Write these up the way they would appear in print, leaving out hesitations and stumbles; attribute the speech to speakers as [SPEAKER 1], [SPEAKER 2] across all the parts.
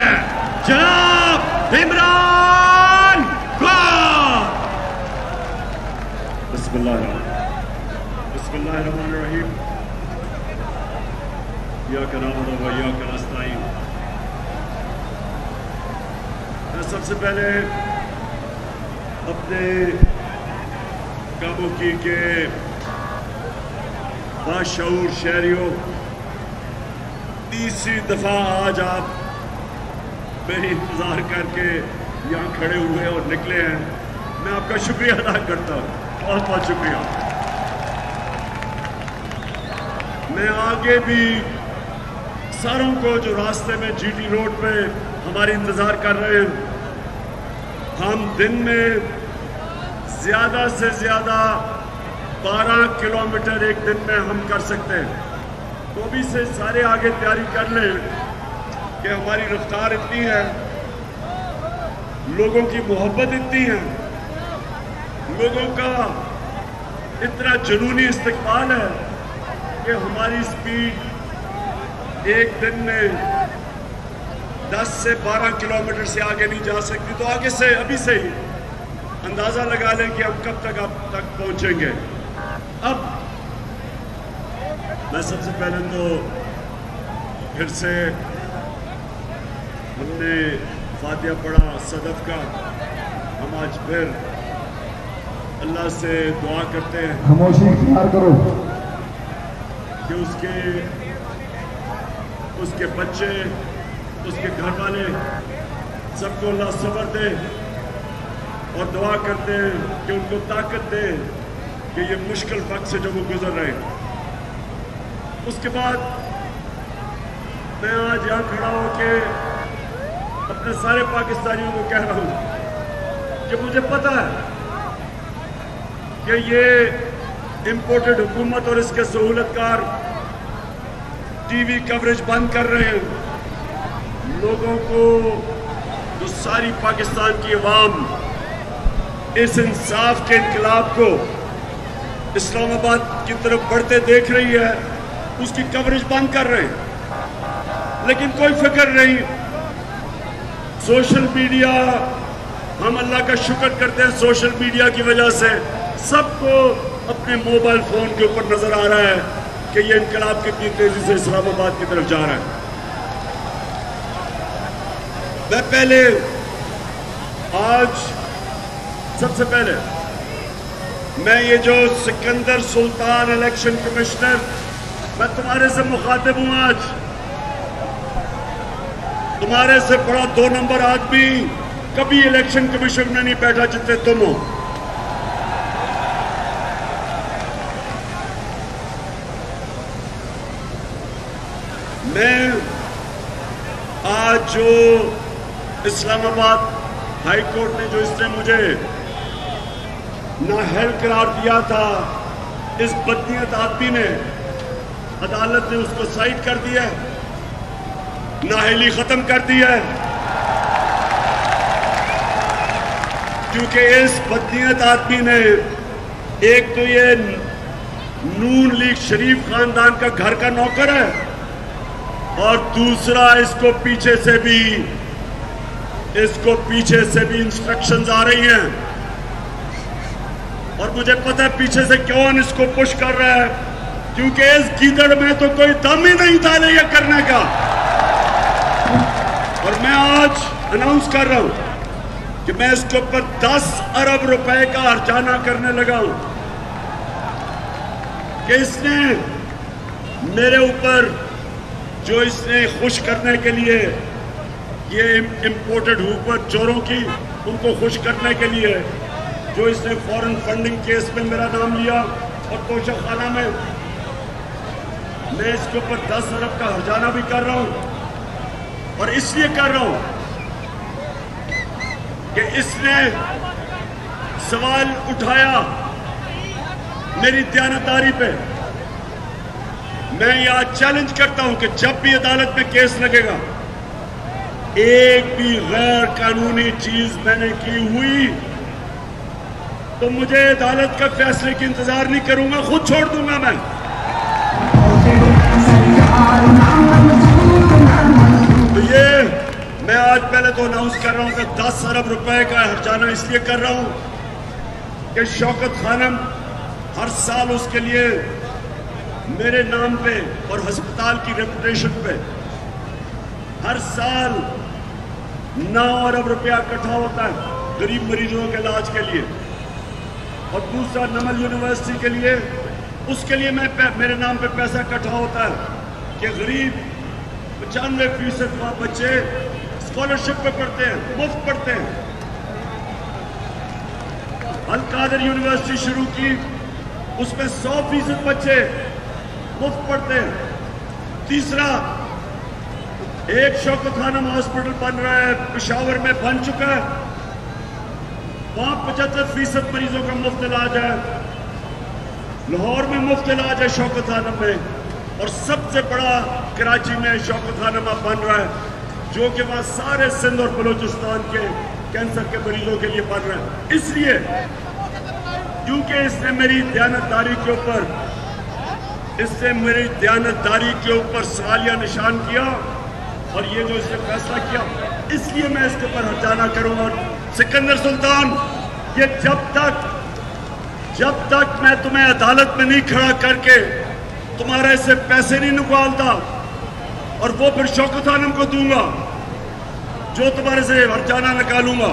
[SPEAKER 1] है जनाब इमरान खान। बिस्मिल्लाहिर्रहमानिर्रहीम। इय्याका नअबुदु व इय्याका नस्तईन। मैं सबसे पहले अपने काबुकी के बाशऊर शहरियों, तीसरी दफा आज आप मेरी इंतजार करके यहाँ खड़े हुए और निकले हैं, मैं आपका शुक्रिया अदा करता हूँ, बहुत बहुत शुक्रिया। मैं आगे भी सारों को जो रास्ते में जीटी रोड पे हमारे इंतजार कर रहे हैं, हम दिन में ज्यादा से ज्यादा 12 किलोमीटर एक दिन में हम कर सकते हैं, तो भी से सारे आगे तैयारी कर लें कि हमारी रफ्तार इतनी है, लोगों की मोहब्बत इतनी है, लोगों का इतना जुनूनी इस्तकबाल है कि हमारी स्पीड एक दिन में 10 से 12 किलोमीटर से आगे नहीं जा सकती। तो आगे से अभी से ही अंदाजा लगा लें कि हम कब तक अब तक पहुंचेंगे। अब मैं सबसे पहले तो फिर से हमने फातिहा पढ़ा सदफ का, हम आज फिर अल्लाह से दुआ करते हैं
[SPEAKER 2] खामोशी इख्तियार करो
[SPEAKER 1] कि उसके बच्चे, उसके घर वाले सबको अल्लाह सब्र दे, और दुआ करते हैं कि उनको ताकत दे कि ये मुश्किल वक्त से जो वो गुजर रहे हैं। उसके बाद मैं आज यहाँ खड़ा होकर अपने सारे पाकिस्तानियों को कह रहा हूँ कि मुझे पता है कि ये इंपोर्टेड हुकूमत और इसके सहूलतकार टीवी कवरेज बंद कर रहे हैं, लोगों को, जो सारी पाकिस्तान की अवाम इस इंसाफ के इनकलाब को इस्लामाबाद की तरफ बढ़ते देख रही है, उसकी कवरेज बंद कर रहे हैं। लेकिन कोई फिक्र नहीं, सोशल मीडिया, हम अल्लाह का शुक्र करते हैं, सोशल मीडिया की वजह से सबको अपने मोबाइल फोन के ऊपर नजर आ रहा है कि ये इनकलाब कितनी तेजी से इस्लामाबाद की तरफ जा रहा है। मैं पहले आज सबसे पहले मैं ये जो सिकंदर सुल्तान इलेक्शन कमिश्नर, मैं तुम्हारे से मुखातिब हूं आज, तुम्हारे से बड़ा 2 नंबर आदमी कभी इलेक्शन कमीशन में नहीं बैठा जितने तुम हो। मैं आज जो इस्लामाबाद हाई कोर्ट ने जो इसने मुझे नाअहल करार दिया था, इस बदनीयत आदमी ने, अदालत ने उसको साइड कर दिया, नाअहली खत्म कर दिया है, क्योंकि इस बदनीयत आदमी ने एक तो ये नून लीग शरीफ खानदान का घर का नौकर है, और दूसरा इसको पीछे से भी इंस्ट्रक्शंस आ रही हैं, और मुझे पता है पीछे से कौन इसको पुश कर रहा है, क्योंकि इस गीदड़ में तो कोई दम ही नहीं था ये करने का। और मैं आज अनाउंस कर रहा हूं कि मैं इसके ऊपर 10 अरब रुपए का हर्जाना करने लगा हूं कि इसने मेरे ऊपर जो इसने खुश करने के लिए ये इंपोर्टेड हुकूमत चोरों की, उनको खुश करने के लिए जो इसने फॉरेन फंडिंग केस में मेरा नाम लिया और तोशाखाना में, मैं इसके ऊपर 10 अरब का हर्जाना भी कर रहा हूं। और इसलिए कर रहा हूं कि इसने सवाल उठाया मेरी दयानतदारी पे। मैं यह चैलेंज करता हूं कि जब भी अदालत में केस लगेगा, एक भी गैर कानूनी चीज मैंने की हुई तो मुझे अदालत का फैसले की इंतजार नहीं करूंगा, खुद छोड़ दूंगा मैं। तो ये मैं आज पहले तो अनाउंस कर रहा हूं कि 10 अरब रुपए का हर्जाना इसलिए कर रहा हूं कि शौकत खानम हर साल उसके लिए मेरे नाम पे और अस्पताल की रेपुटेशन पे हर साल 9 अरब रुपया इकट्ठा होता है गरीब मरीजों के इलाज के लिए। और दूसरा नमल यूनिवर्सिटी के लिए, उसके लिए मेरे नाम पे पैसा इकट्ठा होता है कि गरीब 95% बच्चे स्कॉलरशिप पे पढ़ते हैं, मुफ्त पढ़ते हैं। अल कादर यूनिवर्सिटी शुरू की, उसमें 100% बच्चे मुफ्त पढ़ते हैं। तीसरा, एक शौकत खानम हॉस्पिटल बन रहा है, पेशावर में बन चुका है, वहां 75% मरीजों का मुफ्त इलाज है। लाहौर में मुफ्त इलाज है शौकत खानम में, और सबसे बड़ा कराची में शौकत खानम बन रहा है, जो कि वहां सारे सिंध और बलूचिस्तान के कैंसर के मरीजों के लिए बन रहा है। इसलिए क्योंकि इसने मेरी दयानतदारी के ऊपर सवालिया निशान किया, और ये जो इसने फैसला किया, इसलिए मैं इसके ऊपर हर्जाना करूंगा। और सिकंदर सुल्तान, ये जब तक मैं तुम्हें अदालत में नहीं खड़ा करके तुम्हारे से पैसे नहीं निकालता और वो फिर शौकत खानम को दूंगा जो तुम्हारे से हर्जाना निकालूंगा,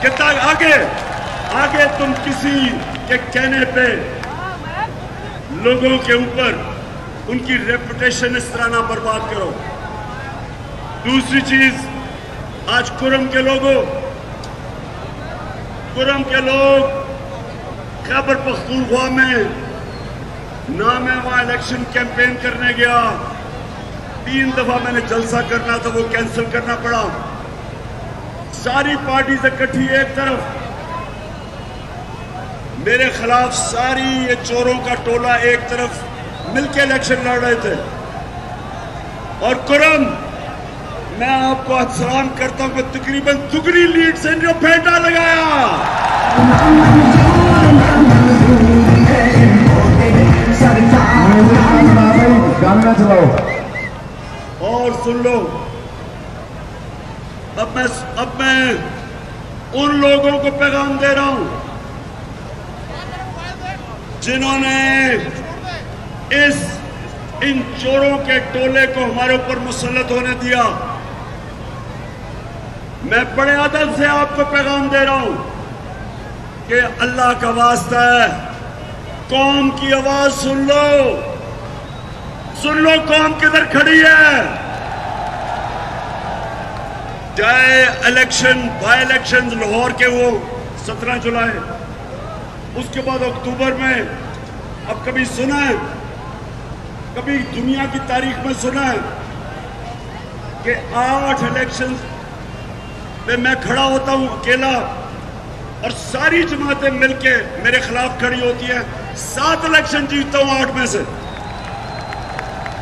[SPEAKER 1] कि आगे तुम किसी के कहने पे लोगों के ऊपर उनकी रेपुटेशन इस तरह ना बर्बाद करो। दूसरी चीज, आज कुरम के लोग खैबर पख्तूनख्वा में ना मैं वहां इलेक्शन कैंपेन करने गया, 3 दफा मैंने जलसा करना था, वो कैंसिल करना पड़ा। सारी पार्टी से इकट्ठी एक तरफ, मेरे खिलाफ सारी ये चोरों का टोला एक तरफ मिलकर इलेक्शन लड़ रहे थे। और कुरम, मैं आपको सलाम करता हूं कि तकरीबन दुगनी लीड से जो फेंटा लगाया। गाना चलाओ और सुन लो। अब मैं उन लोगों को पैगाम दे रहा हूं जिन्होंने इन चोरों के टोले को हमारे ऊपर मुसल्लत होने दिया। मैं बड़े अदब से आपको पैगाम दे रहा हूं कि अल्लाह का वास्ता है, कौम की आवाज सुन लो कौम किधर खड़ी है। चाहे बाई इलेक्शन लाहौर के वो 17 जुलाई, उसके बाद अक्टूबर में, अब कभी सुना है, कभी दुनिया की तारीख में सुना है कि 8 इलेक्शन में मैं खड़ा होता हूं अकेला और सारी जमातें मिलके मेरे खिलाफ खड़ी होती है, 7 इलेक्शन जीतता हूं 8 में से।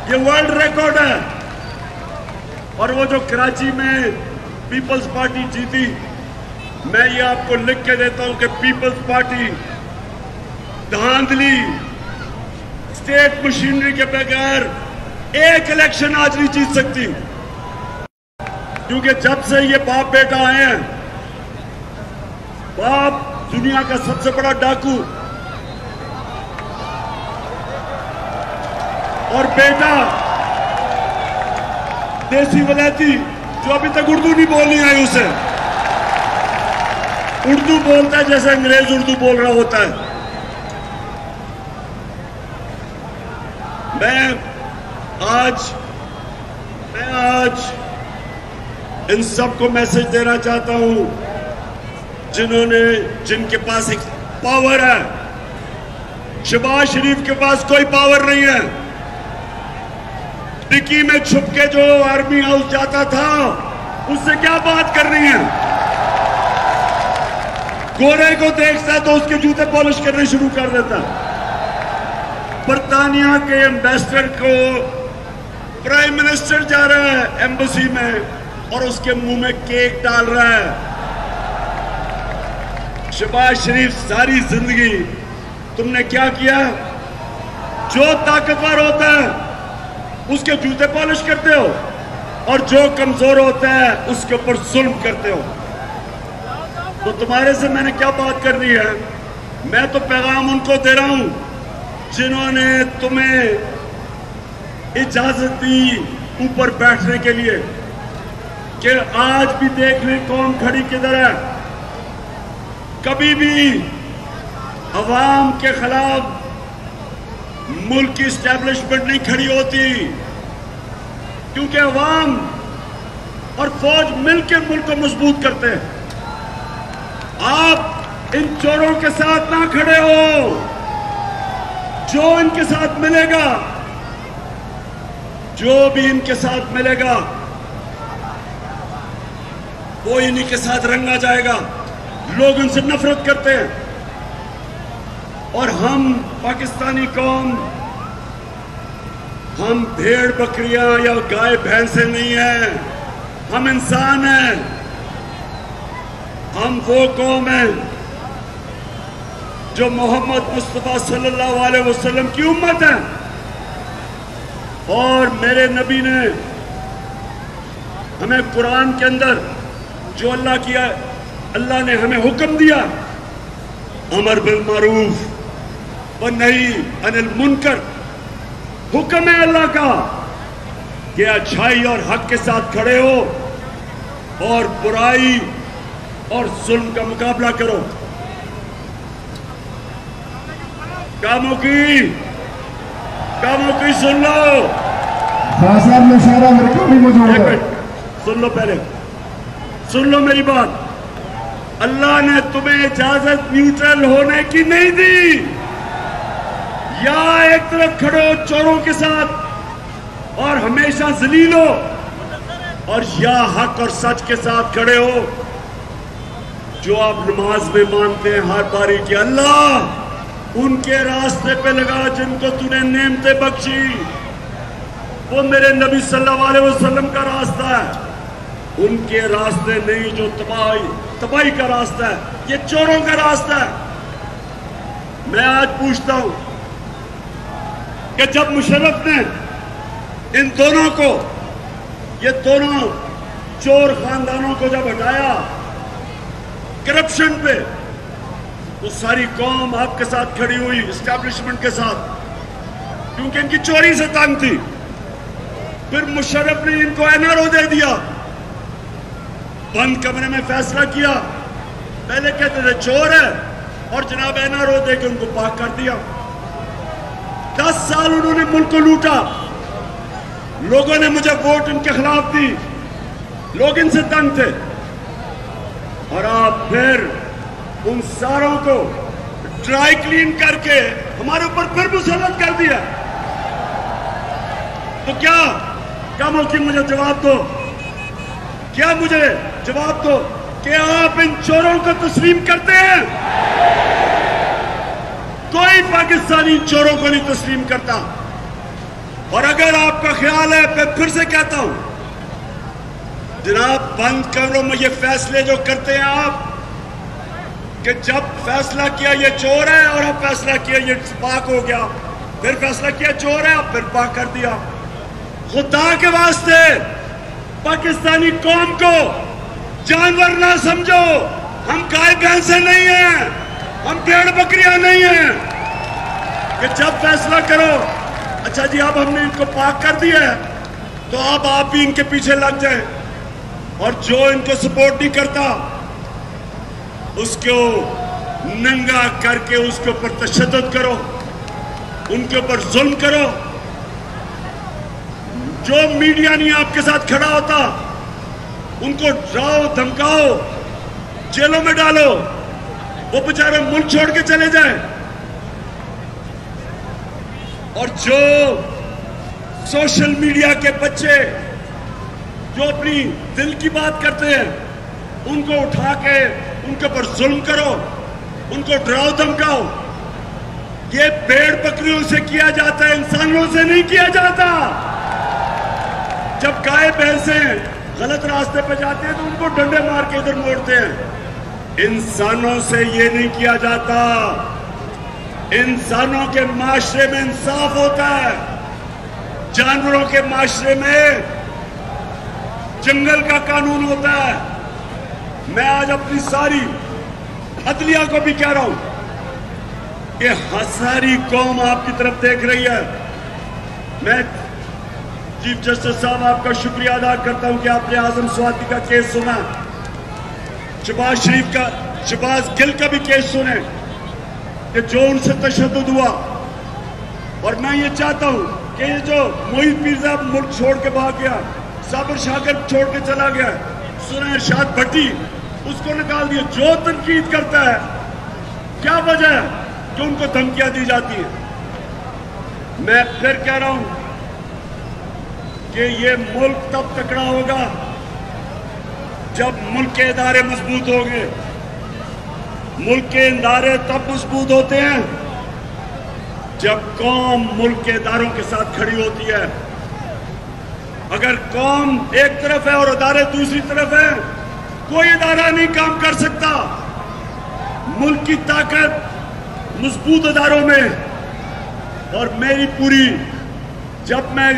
[SPEAKER 1] ये वर्ल्ड रिकॉर्ड है। और वो जो कराची में पीपल्स पार्टी जीती, मैं ये आपको लिख के देता हूं कि पीपल्स पार्टी धांधली स्टेट मशीनरी के बगैर एक इलेक्शन आज नहीं जीत सकती, क्योंकि जब से ये बाप बेटा आए हैं, बाप दुनिया का सबसे बड़ा डाकू और बेटा देसी वलैती जो अभी तक उर्दू नहीं बोलनी आई, उसे उर्दू बोलता है जैसे अंग्रेज उर्दू बोल रहा होता है। मैं आज इन सबको मैसेज देना चाहता हूं जिनके पास एक पावर है। शहबाज शरीफ के पास कोई पावर नहीं है। टिक्की में छुप के जो आर्मी हाउस जाता था, उससे क्या बात करनी है। गोरे को देखता तो उसके जूते पॉलिश करने शुरू कर देता। बर्तानिया के एम्बेसडर को प्राइम मिनिस्टर जा रहा है एम्बेसी में और उसके मुंह में केक डाल रहा है। शहबाज शरीफ, सारी जिंदगी तुमने क्या किया? जो ताकतवर होता है उसके जूते पॉलिश करते हो, और जो कमजोर होता है उसके ऊपर जुल्म करते हो। तो तुम्हारे से मैंने क्या बात करनी है? मैं तो पैगाम उनको दे रहा हूं जिन्होंने तुम्हें इजाजत दी ऊपर बैठने के लिए, कि आज भी देख ले कौम खड़ी किधर है। कभी भी अवाम के खिलाफ मुल्क की इस्टेब्लिशमेंट नहीं खड़ी होती, क्योंकि अवाम और फौज मिलकर मुल्क को मजबूत करते हैं। आप इन चोरों के साथ ना खड़े हो। जो इनके साथ मिलेगा, जो भी इनके साथ मिलेगा, वो इन्हीं के साथ रंगा जाएगा। लोग इनसे नफरत करते हैं, और हम पाकिस्तानी कौम, हम भेड़ बकरियां या गाय भैंसे नहीं हैं, हम इंसान हैं। हम वो कौम है जो मोहम्मद मुस्तफा सल्लल्लाहु अलैहि वसल्लम की उम्मत है। और मेरे नबी ने हमें कुरान के अंदर जो अल्लाह ने हमें हुक्म दिया, अमर बिल मारूफ व नही अनिल मुनकर, हुक्म है अल्लाह का कि अच्छाई और हक के साथ खड़े हो और बुराई और जुल्म का मुकाबला करो। कामों की सुन लो।
[SPEAKER 2] साहब में सारा लड़का भी मौजूद है।
[SPEAKER 1] सुन लो, पहले सुन लो मेरी बात। अल्लाह ने तुम्हें इजाजत न्यूट्रल होने की नहीं दी। या एक तरफ खड़े हो चोरों के साथ और हमेशा जलील हो, और या हक और सच के साथ खड़े हो, जो आप नमाज में मानते हैं हर बारी कि अल्लाह उनके रास्ते पे लगा जिनको तूने नेमतें बख्शी। वो मेरे नबी सल्लल्लाहु अलैहि वसल्लम का रास्ता है, उनके रास्ते नहीं जो तबाही का रास्ता है, ये चोरों का रास्ता है। मैं आज पूछता हूं कि जब मुशर्रफ ने इन दोनों को, ये दोनों चोर खानदानों को जब हटाया करप्शन पे, तो सारी कौम आपके साथ खड़ी हुई, एस्टैब्लिशमेंट के साथ, क्योंकि इनकी चोरी से तंग थी। फिर मुशर्रफ ने इनको एनआरओ दे दिया, बंद कमरे में फैसला किया। पहले कहते थे चोर है, और जनाब एनआरओ देकर उनको पाक कर दिया। 10 साल उन्होंने मुल्क को लूटा। लोगों ने मुझे वोट इनके खिलाफ दी, लोग इनसे तंग थे, और आप फिर उन सारों को ड्राई क्लीन करके हमारे ऊपर फिर मुसल्लत कर दिया। तो क्या मुल्की मुझे जवाब दो, क्या मुझे जवाब दो कि आप इन चोरों को तस्लीम करते हैं? कोई पाकिस्तानी चोरों को नहीं तस्लीम करता। और अगर आपका ख्याल है, मैं फिर से कहता हूं, जनाब बंद कमरों में ये फैसले जो करते हैं आप, कि जब फैसला किया ये चोर है और अब फैसला किया ये पाक हो गया, फिर फैसला किया चोर है, अब फिर पाक कर दिया। खुदा के वास्ते पाकिस्तानी कौम को जानवर ना समझो। हम गाय भैंसे नहीं हैं, हम भेड़ बकरियां नहीं हैं कि जब फैसला करो, अच्छा जी अब हमने इनको पाक कर दिया है, तो अब आप भी इनके पीछे लग जाए, और जो इनको सपोर्ट नहीं करता उसको नंगा करके उसके ऊपर तशद्दुद करो, उनके ऊपर जुल्म करो। जो मीडिया नहीं आपके साथ खड़ा होता उनको डराओ, धमकाओ, जेलों में डालो, वो बेचारे मुल्क छोड़ के चले जाए। और जो सोशल मीडिया के बच्चे जो अपनी दिल की बात करते हैं, उनको उठा के उनके ऊपर जुल्म करो, उनको डराओ धमकाओ। ये भेड़ बकरियों से किया जाता है, इंसानों से नहीं किया जाता। जब गाय भैंसे गलत रास्ते पे जाते हैं तो उनको डंडे मार के इधर मोड़ते हैं। इंसानों से ये नहीं किया जाता। इंसानों के माशरे में इंसाफ होता है, जानवरों के माशरे में जंगल का कानून होता है। मैं आज अपनी सारी अदलिया को भी कह रहा हूं कि सारी कौम आपकी तरफ देख रही है। मैं चीफ जस्टिस साहब आपका शुक्रिया अदा करता हूं कि आपने आजम स्वाति का केस सुना, शहबाज गिल का भी केस सुने कि जो उनसे तशद्दुद हुआ। और मैं ये चाहता हूं कि ये जो मोहित पीर साहब मुल्क छोड़ के भाग गया, साबिर शाकिर छोड़ के चला गया, सुना इरशाद भट्टी उसको निकाल दिया। जो तनकीद करता है, क्या वजह है कि उनको धमकियां दी जाती है? मैं फिर कह रहा हूं कि ये मुल्क तब तकड़ा होगा जब मुल्क के इदारे मजबूत होंगे। मुल्क के इदारे तब मजबूत होते हैं जब कौम मुल्क के इदारों के साथ खड़ी होती है। अगर कौम एक तरफ है और इदारे दूसरी तरफ है, कोई इदारा नहीं काम कर सकता। मुल्क की ताकत मजबूत इदारों में। और मेरी पूरी, जब मैं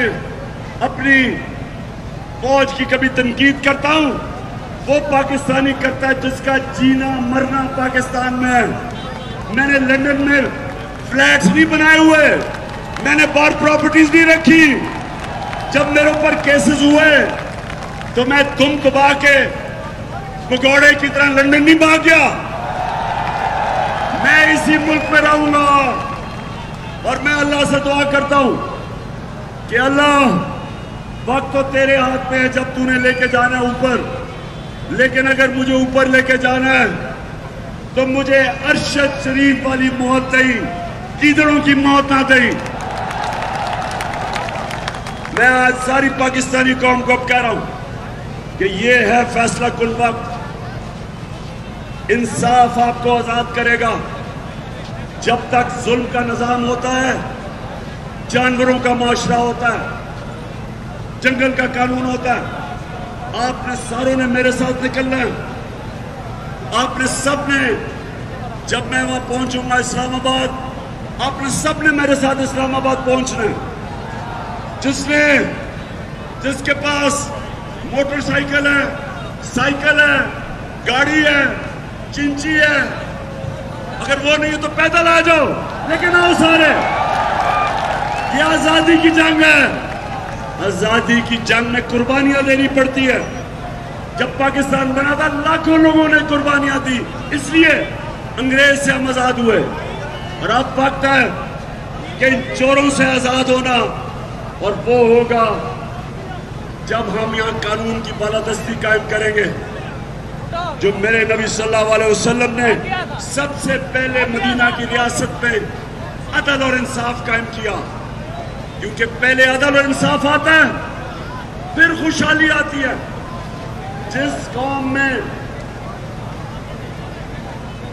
[SPEAKER 1] अपनी फौज की कभी तनकीद करता हूं, वो पाकिस्तानी करता है जिसका जीना मरना पाकिस्तान में है। मैंने लंदन में फ्लैट्स नहीं बनाए हुए, मैंने बार प्रॉपर्टीज नहीं रखी। जब मेरे ऊपर केसेस हुए तो मैं दुम दबा के भगौड़े की तरह लंदन नहीं भाग गया। मैं इसी मुल्क में रहूंगा। और मैं अल्लाह से दुआ करता हूं कि अल्लाह, वक्त तो तेरे हाथ में है जब तूने लेके जाना है ऊपर, लेकिन अगर मुझे ऊपर लेके जाना है तो मुझे अरशद शरीफ वाली मौत दई, गीदड़ों की मौत ना दई। मैं आज सारी पाकिस्तानी कौम को अब कह रहा हूं कि ये है फैसला कुल वक्त। इंसाफ आपको आजाद करेगा। जब तक जुल्म का निजाम होता है, जानवरों का मुआशरा होता है, जंगल का कानून होता है। आपने सारों ने मेरे साथ निकलना है। आपने सब ने, जब मैं वहां पहुंचूंगा इस्लामाबाद, आपने सब ने मेरे साथ इस्लामाबाद पहुंचना है। जिसके पास मोटरसाइकिल है, साइकिल है, गाड़ी है, चिंची है, अगर वो नहीं है तो पैदल आ जाओ, लेकिन आओ सारे। ये आजादी की जंग है। आजादी की जंग में कुर्बानियां देनी पड़ती है। जब पाकिस्तान बना था, लाखों लोगों ने कुर्बानियां दी, इसलिए अंग्रेज से हम आजाद हुए। और अब वक्त है कि इन चोरों से आजाद होना, और वो होगा जब हम यहां कानून की बालादस्ती कायम करेंगे, जो मेरे नबी सल्लल्लाहु अलैहि वसल्लम ने सबसे पहले मदीना की रियासत में अदल और इंसाफ कायम किया। क्योंकि पहले अदल और इंसाफ आता है, फिर खुशहाली आती है। जिस कौम में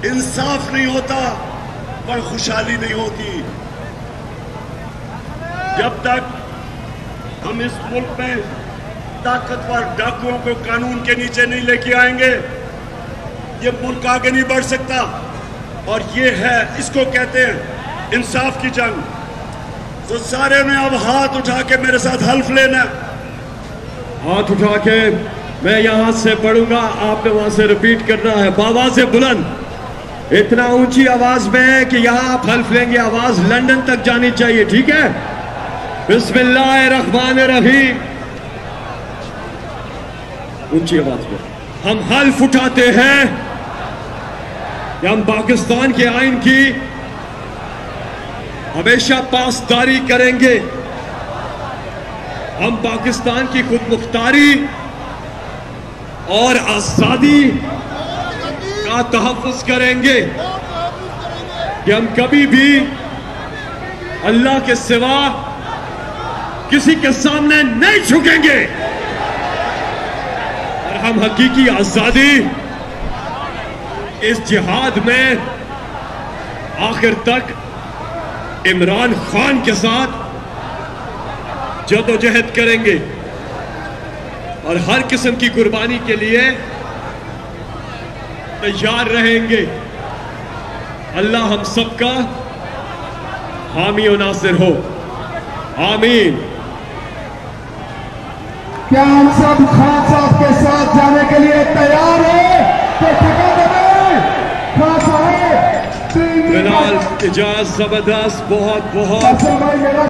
[SPEAKER 1] इंसाफ नहीं होता, पर खुशहाली नहीं होती। जब तक हम इस मुल्क में ताकतवर डाकुओं को कानून के नीचे नहीं लेके आएंगे, ये मुल्क आगे नहीं बढ़ सकता। और ये है, इसको कहते हैं इंसाफ की जंग। तो सारे ने अब हाथ उठा के मेरे साथ हल्फ लेना।
[SPEAKER 3] हाथ उठा के मैं यहां से पढ़ूंगा, आपने वहां से रिपीट करना है बावाज़े बुलंद, इतना ऊंची आवाज में है कि यहां आप हल्फ लेंगे, आवाज लंदन तक जानी चाहिए। ठीक है? बिस्मिल्लाहिर्रहमानिर्रहीम। ऊंची आवाज में हम हल्फ उठाते हैं कि हम पाकिस्तान के आइन की हमेशा पासदारी करेंगे। हम पाकिस्तान की खुदमुख्तारी और आजादी का तहफ़्फ़ुज़ करेंगे कि हम कभी भी अल्लाह के सिवा किसी के सामने नहीं झुकेंगे। और हम हकीकी आजादी इस जिहाद में आखिर तक इमरान खान के साथ जदोजहद करेंगे और हर किस्म की कुर्बानी के लिए तैयार रहेंगे। अल्लाह हम सबका हामी और नासिर हो। आमीन।
[SPEAKER 2] क्या हम सब खान साहब के साथ जाने के लिए तैयार है? तो ठका दें खान साहब।
[SPEAKER 3] फिलहाल इजाज जबरदस्त, बहुत बहुत
[SPEAKER 2] भाई मेरा